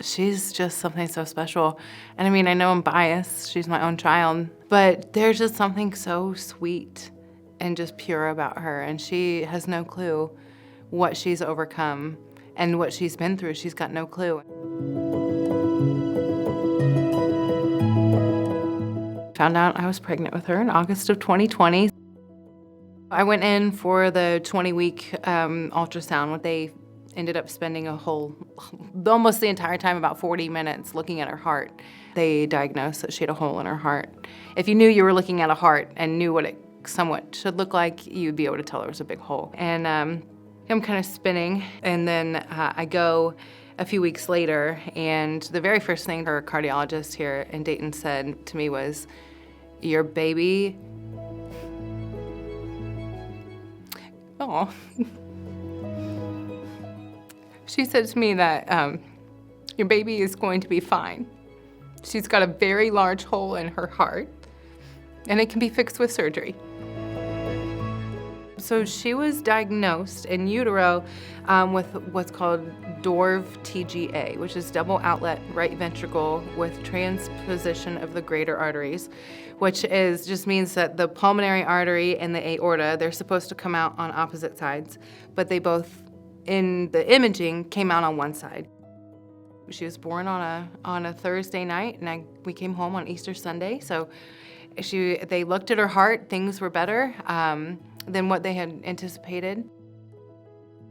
she's just something so special. And I mean, I know I'm biased, she's my own child, but there's just something so sweet and just pure about her. And she has no clue what she's overcome and what she's been through. She's got no clue. Found out I was pregnant with her in August of 2020. I went in for the 20-week ultrasound. They ended up spending almost the entire time, about 40 minutes, looking at her heart. They diagnosed that she had a hole in her heart. If you knew you were looking at a heart and knew what it somewhat should look like, you'd be able to tell there was a big hole. And I'm kind of spinning, and then I go a few weeks later, and the very first thing our cardiologist here in Dayton said to me was, "Your baby..." Oh. She said to me that your baby is going to be fine. She's got a very large hole in her heart, and it can be fixed with surgery. So she was diagnosed in utero with what's called DORV TGA, which is double outlet right ventricle with transposition of the greater arteries, which just means that the pulmonary artery and the aorta, they're supposed to come out on opposite sides, but they both, in the imaging, came out on one side. She was born on a Thursday night, and we came home on Easter Sunday. So they looked at her heart. Things were better than what they had anticipated.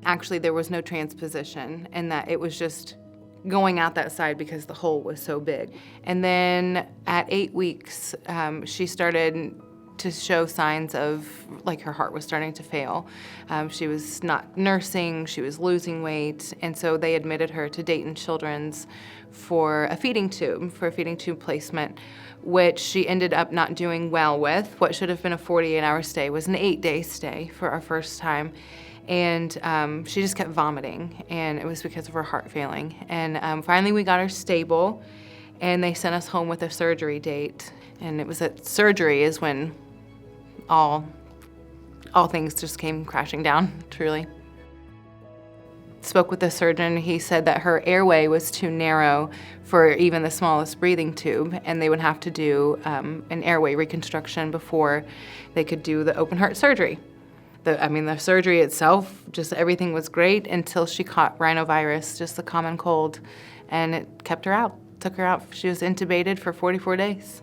Actually, there was no transposition, and that it was just going out that side because the hole was so big. And then at 8 weeks, she started to show signs of, like, her heart was starting to fail. She was not nursing, she was losing weight, and so they admitted her to Dayton Children's for a feeding tube placement, which she ended up not doing well with. What should have been a 48-hour stay was an 8-day stay for our first time. And she just kept vomiting, and it was because of her heart failing. And finally we got her stable, and they sent us home with a surgery date. And it was at surgery is when all things just came crashing down, truly. Spoke with the surgeon. He said that her airway was too narrow for even the smallest breathing tube, and they would have to do an airway reconstruction before they could do the open heart surgery. The surgery itself, just everything was great until she caught rhinovirus, just the common cold, and it kept her out, took her out. She was intubated for 44 days.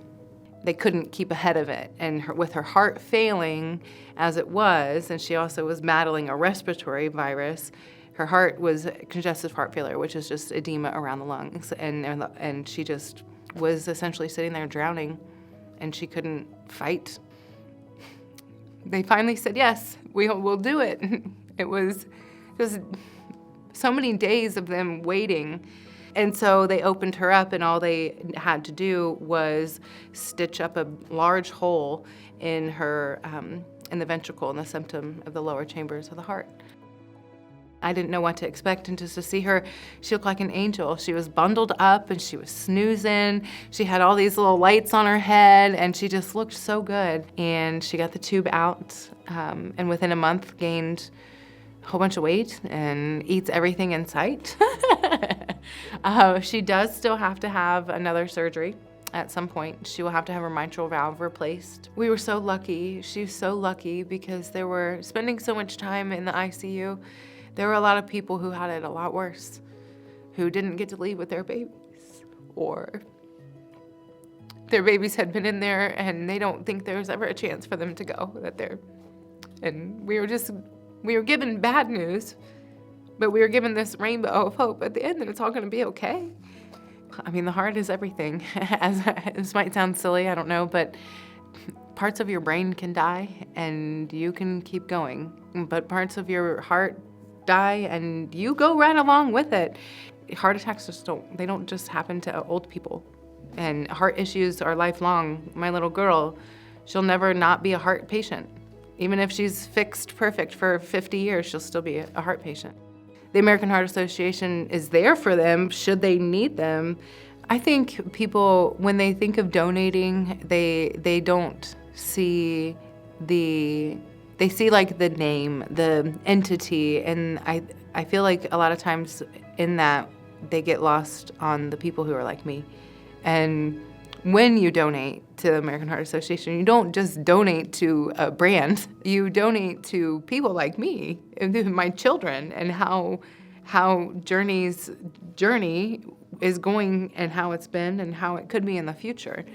They couldn't keep ahead of it, and with her heart failing as it was, and she also was battling a respiratory virus, her heart was congestive heart failure, which is just edema around the lungs, and she just was essentially sitting there drowning, and she couldn't fight. They finally said, yes, we'll do it. It was just so many days of them waiting. And so they opened her up, and all they had to do was stitch up a large hole in her, in the ventricle, in the septum of the lower chambers of the heart. I didn't know what to expect, and just to see her, she looked like an angel. She was bundled up, and she was snoozing. She had all these little lights on her head, and she just looked so good. And she got the tube out, and within a month gained a whole bunch of weight and eats everything in sight. She does still have to have another surgery at some point. She will have to have her mitral valve replaced. We were so lucky. She was so lucky because they were spending so much time in the ICU. There were a lot of people who had it a lot worse, who didn't get to leave with their babies, or their babies had been in there and they don't think there's ever a chance for them to go, and we were given bad news, but we were given this rainbow of hope at the end that it's all gonna be okay. I mean, the heart is everything. As this might sound silly, I don't know, but parts of your brain can die and you can keep going, but parts of your heart die and you go right along with it. Heart attacks they don't just happen to old people, and heart issues are lifelong. My little girl, she'll never not be a heart patient. Even if she's fixed perfect for 50 years, she'll still be a heart patient. The American Heart Association is there for them should they need them. I think people, when they think of donating, they don't see they see like the name, the entity, and I feel like a lot of times in that they get lost on the people who are like me. And when you donate to the American Heart Association, you don't just donate to a brand. You donate to people like me, my children, and how Journey's journey is going and how it's been and how it could be in the future.